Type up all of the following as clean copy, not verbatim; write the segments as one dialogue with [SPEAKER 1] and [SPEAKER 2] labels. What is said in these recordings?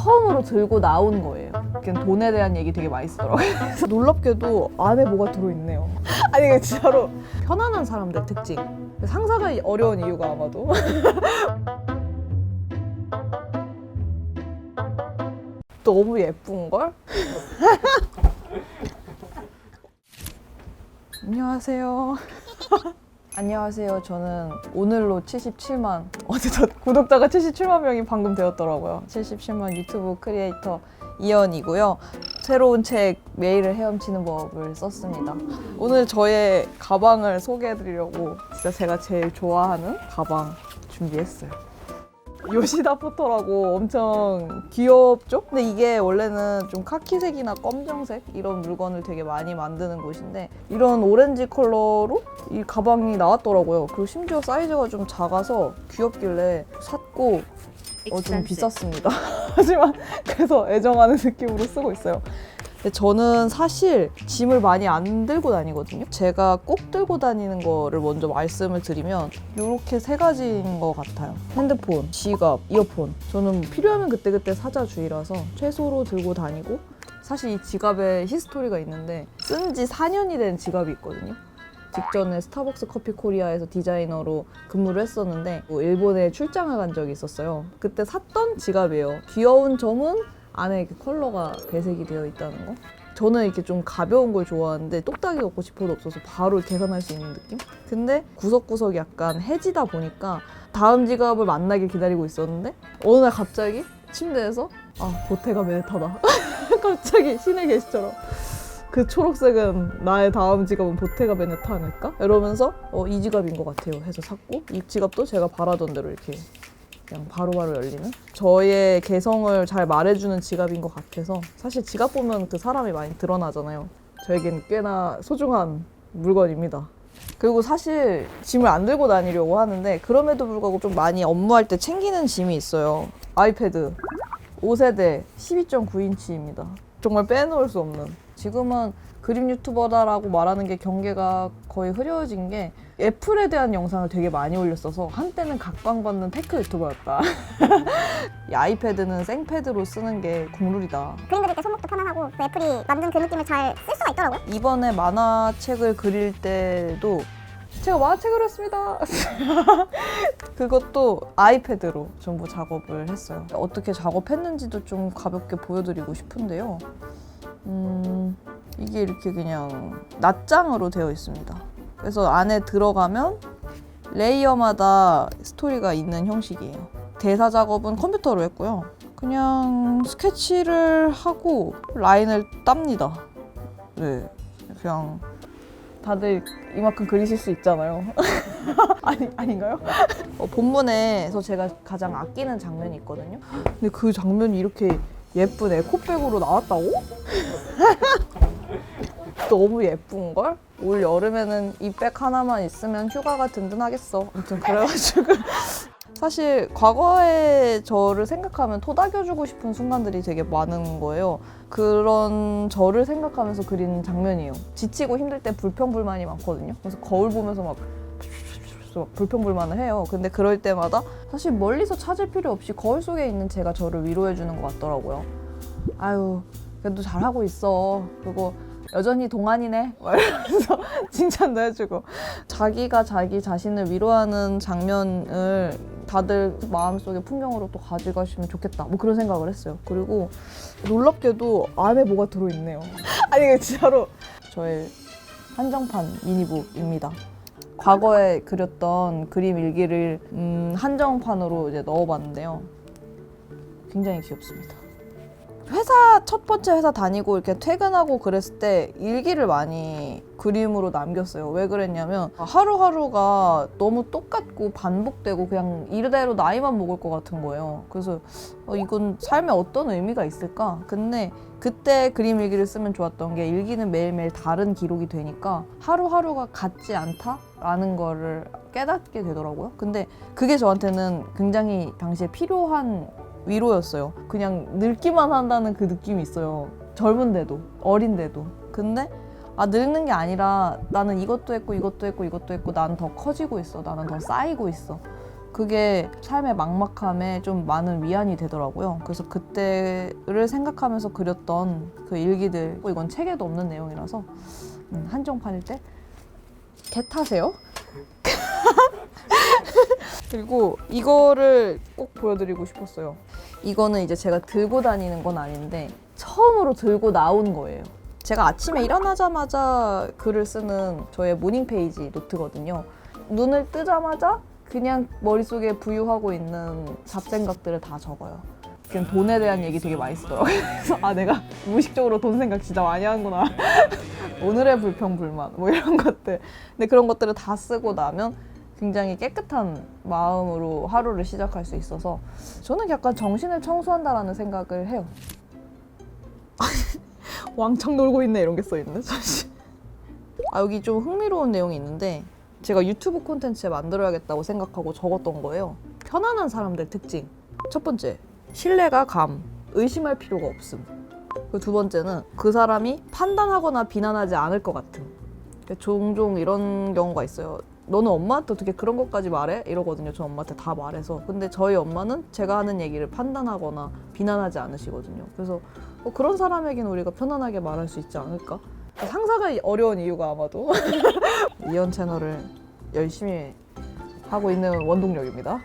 [SPEAKER 1] 처음으로 들고 나온 거예요. 그냥 돈에 대한 얘기 되게 많이 쓰더라고요. 그래서 놀랍게도 안에 뭐가 들어있네요. 아니 이게 진짜로 편안한 사람들 특징. 상사가 어려운 이유가 아마도 너무 예쁜걸? 안녕하세요. 안녕하세요. 저는 오늘로 77만 어디서 구독자가 77만 명이 방금 되었더라고요. 77만 유튜브 크리에이터 이연이고요. 새로운 책 매일을 헤엄치는 법을 썼습니다. 오늘 저의 가방을 소개해드리려고 진짜 제가 제일 좋아하는 가방 준비했어요. 요시다 포터라고 엄청 귀엽죠? 근데 이게 원래는 좀 카키색이나 검정색 이런 물건을 되게 많이 만드는 곳인데 이런 오렌지 컬러로 이 가방이 나왔더라고요. 그리고 심지어 사이즈가 좀 작아서 귀엽길래 샀고 좀 비쌌습니다. 하지만 그래서 애정하는 느낌으로 쓰고 있어요. 근데 저는 사실 짐을 많이 안 들고 다니거든요. 제가 꼭 들고 다니는 거를 먼저 말씀을 드리면 이렇게 세 가지인 것 같아요. 핸드폰, 지갑, 이어폰. 저는 필요하면 그때그때 사자주의라서 최소로 들고 다니고, 사실 이 지갑에 히스토리가 있는데 쓴 지 4년이 된 지갑이 있거든요. 직전에 스타벅스 커피 코리아에서 디자이너로 근무를 했었는데 일본에 출장을 간 적이 있었어요. 그때 샀던 지갑이에요. 귀여운 점은 안에 이렇게 컬러가 배색이 되어 있다는 거. 저는 이렇게 좀 가벼운 걸 좋아하는데 똑딱이 없고 지퍼도 없어서 바로 계산할 수 있는 느낌? 근데 구석구석이 약간 해지다 보니까 다음 지갑을 만나길 기다리고 있었는데 어느 날 갑자기 침대에서 보테가 베네타다. 갑자기 신의 계시처럼 그 초록색은 나의 다음 지갑은 보테가 베네타 아닐까? 이러면서 이 지갑인 것 같아요 해서 샀고, 이 지갑도 제가 바라던 대로 이렇게 그냥 바로바로 열리는, 저의 개성을 잘 말해주는 지갑인 것 같아서. 사실 지갑 보면 그 사람이 많이 드러나잖아요. 저에겐 꽤나 소중한 물건입니다. 그리고 사실 짐을 안 들고 다니려고 하는데 그럼에도 불구하고 좀 많이 업무할 때 챙기는 짐이 있어요. 아이패드 5세대 12.9인치입니다. 정말 빼놓을 수 없는. 지금은 그림 유튜버다라고 말하는 게 경계가 거의 흐려진 게, 애플에 대한 영상을 되게 많이 올렸어서 한때는 각광받는 테크 유튜버였다. 이 아이패드는 생패드로 쓰는 게 국룰이다.
[SPEAKER 2] 그림 그릴 때 손목도 편안하고 그 애플이 만든 그 느낌을 잘 쓸 수가 있더라고요.
[SPEAKER 1] 이번에 만화책을 그릴 때도 제가 만화책을 했습니다. 그것도 아이패드로 전부 작업을 했어요. 어떻게 작업했는지도 좀 가볍게 보여드리고 싶은데요. 이게 이렇게 그냥 낱장으로 되어 있습니다. 그래서 안에 들어가면 레이어마다 스토리가 있는 형식이에요. 대사 작업은 컴퓨터로 했고요. 그냥 스케치를 하고 라인을 땁니다. 네, 그냥 다들 이만큼 그리실 수 있잖아요. 아닌가요? 본문에서 제가 가장 아끼는 장면이 있거든요. 근데 그 장면이 이렇게 예쁜 에코백으로 나왔다고? 너무 예쁜걸? 올 여름에는 이 백 하나만 있으면 휴가가 든든하겠어. 아무튼 그래가지고 사실 과거의 저를 생각하면 토닥여주고 싶은 순간들이 되게 많은 거예요. 그런 저를 생각하면서 그린 장면이에요. 지치고 힘들 때 불평불만이 많거든요. 그래서 거울 보면서 막 불평불만을 해요. 근데 그럴 때마다 사실 멀리서 찾을 필요 없이 거울 속에 있는 제가 저를 위로해주는 것 같더라고요. 아유, 그래도 잘하고 있어. 그리고 여전히 동안이네. 이러면서 칭찬도 해주고. 자기가 자기 자신을 위로하는 장면을 다들 마음속에 풍경으로 또 가져가시면 좋겠다. 뭐 그런 생각을 했어요. 그리고 놀랍게도 안에 뭐가 들어있네요. 아니 이게 진짜로 저의 한정판 미니북입니다. 과거에 그렸던 그림 일기를 한정판으로 이제 넣어봤는데요. 굉장히 귀엽습니다. 첫 번째 회사 다니고 이렇게 퇴근하고 그랬을 때 일기를 많이 그림으로 남겼어요. 왜 그랬냐면 하루하루가 너무 똑같고 반복되고 그냥 이대로 나이만 먹을 것 같은 거예요. 그래서 이건 삶에 어떤 의미가 있을까? 근데 그때 그림 일기를 쓰면 좋았던 게, 일기는 매일매일 다른 기록이 되니까 하루하루가 같지 않다라는 거를 깨닫게 되더라고요. 근데 그게 저한테는 굉장히 당시에 필요한 위로였어요. 그냥 늙기만 한다는 그 느낌이 있어요. 젊은데도, 어린데도. 근데 늙는 게 아니라 나는 이것도 했고 이것도 했고 이것도 했고 나는 더 커지고 있어. 나는 더 쌓이고 있어. 그게 삶의 막막함에 좀 많은 위안이 되더라고요. 그래서 그때를 생각하면서 그렸던 그 일기들, 이건 책에도 없는 내용이라서 한정판일 때 개 타세요? 그리고 이거를 꼭 보여드리고 싶었어요. 이거는 이제 제가 들고 다니는 건 아닌데 처음으로 들고 나온 거예요. 제가 아침에 일어나자마자 글을 쓰는 저의 모닝 페이지 노트거든요. 눈을 뜨자마자 그냥 머릿속에 부유하고 있는 잡생각들을 다 적어요. 그냥 돈에 대한 얘기 되게 많이 쓰더라고요. 그래서 내가 무의식적으로 돈 생각 진짜 많이 하는구나. 오늘의 불평, 불만 뭐 이런 것들. 근데 그런 것들을 다 쓰고 나면 굉장히 깨끗한 마음으로 하루를 시작할 수 있어서 저는 약간 정신을 청소한다라는 생각을 해요. 왕창 놀고 있네 이런 게 써있네 사실. 여기 좀 흥미로운 내용이 있는데 제가 유튜브 콘텐츠 만들어야겠다고 생각하고 적었던 거예요. 편안한 사람들 특징. 첫 번째, 신뢰가 감, 의심할 필요가 없음. 그리고 두 번째는 그 사람이 판단하거나 비난하지 않을 것 같음. 종종 이런 경우가 있어요. 너는 엄마한테 어떻게 그런 것까지 말해? 이러거든요. 저 엄마한테 다 말해서. 근데 저희 엄마는 제가 하는 얘기를 판단하거나 비난하지 않으시거든요. 그래서 그런 사람에게는 우리가 편안하게 말할 수 있지 않을까? 상사가 어려운 이유가 아마도 이연 채널을 열심히 하고 있는 원동력입니다.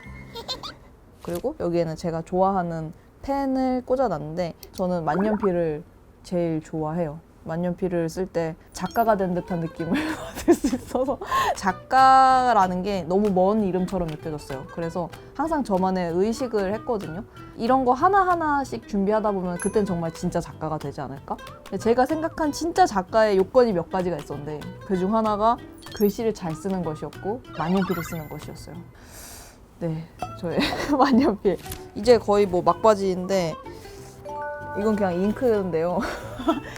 [SPEAKER 1] 그리고 여기에는 제가 좋아하는 펜을 꽂아놨는데 저는 만년필을 제일 좋아해요. 만년필을 쓸 때 작가가 된 듯한 느낌을 받을 수 있어서 작가라는 게 너무 먼 이름처럼 느껴졌어요. 그래서 항상 저만의 의식을 했거든요. 이런 거 하나하나씩 준비하다 보면 그땐 정말 진짜 작가가 되지 않을까? 제가 생각한 진짜 작가의 요건이 몇 가지가 있었는데 그중 하나가 글씨를 잘 쓰는 것이었고 만년필을 쓰는 것이었어요. 네, 저의 만년필. 이제 거의 뭐 막바지인데 이건 그냥 잉크인데요.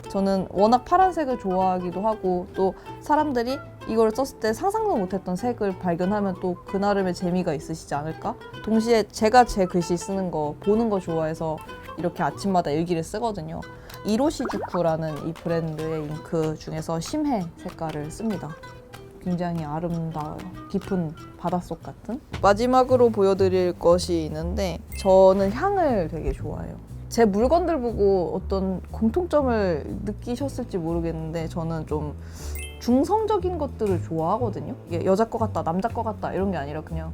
[SPEAKER 1] 저는 워낙 파란색을 좋아하기도 하고 또 사람들이 이걸 썼을 때 상상도 못했던 색을 발견하면 또 그 나름의 재미가 있으시지 않을까? 동시에 제가 제 글씨 쓰는 거 보는 거 좋아해서 이렇게 아침마다 일기를 쓰거든요. 이로시주쿠라는 이 브랜드의 잉크 중에서 심해 색깔을 씁니다. 굉장히 아름다워요. 깊은 바닷속 같은. 마지막으로 보여드릴 것이 있는데 저는 향을 되게 좋아해요. 제 물건들 보고 어떤 공통점을 느끼셨을지 모르겠는데 저는 좀 중성적인 것들을 좋아하거든요. 이게 여자 것 같다, 남자 것 같다 이런 게 아니라 그냥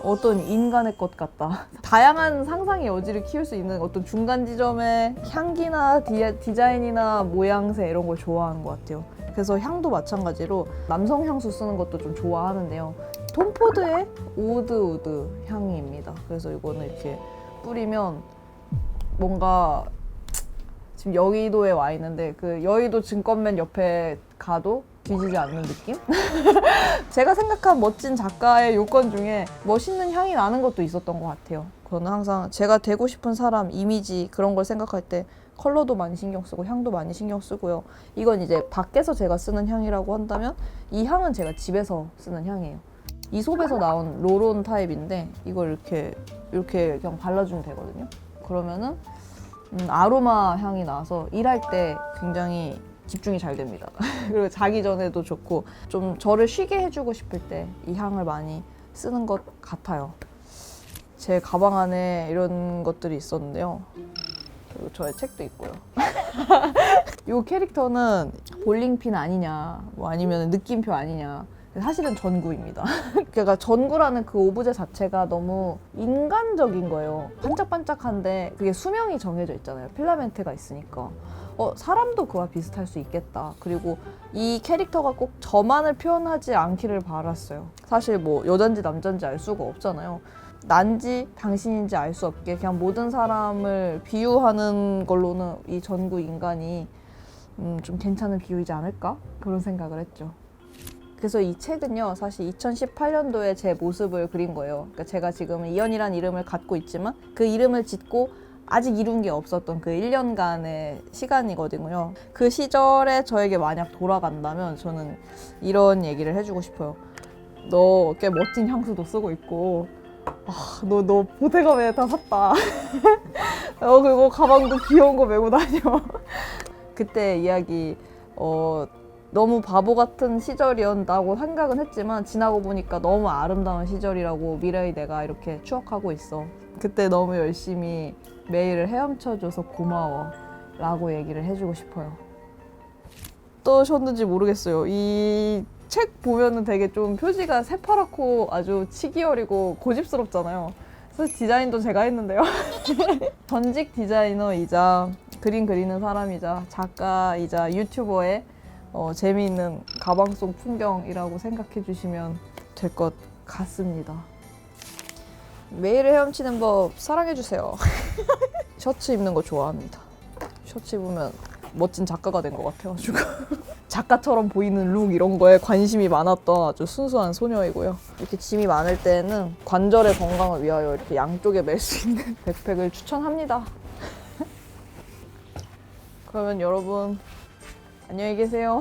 [SPEAKER 1] 어떤 인간의 것 같다. 다양한 상상의 여지를 키울 수 있는 어떤 중간 지점의 향기나 디자인이나 모양새 이런 걸 좋아하는 것 같아요. 그래서 향도 마찬가지로 남성 향수 쓰는 것도 좀 좋아하는데요. 톰포드의 우드 향입니다. 그래서 이거는 이렇게 뿌리면 뭔가 지금 여의도에 와 있는데 그 여의도 증권맨 옆에 가도 뒤지지 않는 느낌? 제가 생각한 멋진 작가의 요건 중에 멋있는 향이 나는 것도 있었던 것 같아요. 저는 항상 제가 되고 싶은 사람, 이미지 그런 걸 생각할 때 컬러도 많이 신경 쓰고 향도 많이 신경 쓰고요. 이건 이제 밖에서 제가 쓰는 향이라고 한다면 이 향은 제가 집에서 쓰는 향이에요. 이솝에서 나온 로론 타입인데 이걸 이렇게 그냥 발라주면 되거든요. 그러면은 아로마 향이 나서 일할 때 굉장히 집중이 잘 됩니다. 그리고 자기 전에도 좋고 좀 저를 쉬게 해주고 싶을 때 이 향을 많이 쓰는 것 같아요. 제 가방 안에 이런 것들이 있었는데요. 그리고 저의 책도 있고요. 이 캐릭터는 볼링핀 아니냐, 뭐 아니면 느낌표 아니냐. 사실은 전구입니다. 그러니까 전구라는 그 오브제 자체가 너무 인간적인 거예요. 반짝반짝한데 그게 수명이 정해져 있잖아요. 필라멘트가 있으니까. 사람도 그와 비슷할 수 있겠다. 그리고 이 캐릭터가 꼭 저만을 표현하지 않기를 바랐어요. 사실 뭐 여잔지 남잔지 알 수가 없잖아요. 난지 당신인지 알 수 없게 그냥 모든 사람을 비유하는 걸로는 이 전구 인간이 좀 괜찮은 비유이지 않을까? 그런 생각을 했죠. 그래서 이 책은요, 사실 2018년도에 제 모습을 그린 거예요. 그러니까 제가 지금 이연이라는 이름을 갖고 있지만 그 이름을 짓고 아직 이룬 게 없었던 그 1년간의 시간이거든요. 그 시절에 저에게 만약 돌아간다면 저는 이런 얘기를 해주고 싶어요. 너 꽤 멋진 향수도 쓰고 있고 너 보태감에 다 샀다. 그리고 가방도 귀여운 거 메고 다녀. 그때 이야기 너무 바보 같은 시절이었다고 생각은 했지만 지나고 보니까 너무 아름다운 시절이라고 미래의 내가 이렇게 추억하고 있어. 그때 너무 열심히 매일을 헤엄쳐줘서 고마워 라고 얘기를 해주고 싶어요. 어떠셨는지 모르겠어요. 이 책 보면은 되게 좀 표지가 새파랗고 아주 치기 어리고 고집스럽잖아요. 그래서 디자인도 제가 했는데요. 전직 디자이너이자 그림 그리는 사람이자 작가이자 유튜버의 재미있는 가방 속 풍경이라고 생각해 주시면 될 것 같습니다. 매일 헤엄치는 법 사랑해 주세요. 셔츠 입는 거 좋아합니다. 셔츠 입으면 멋진 작가가 된 것 같아가지고 작가처럼 보이는 룩 이런 거에 관심이 많았던 아주 순수한 소녀이고요. 이렇게 짐이 많을 때는 관절의 건강을 위하여 이렇게 양쪽에 멜 수 있는 백팩을 추천합니다. 그러면 여러분 안녕히 계세요.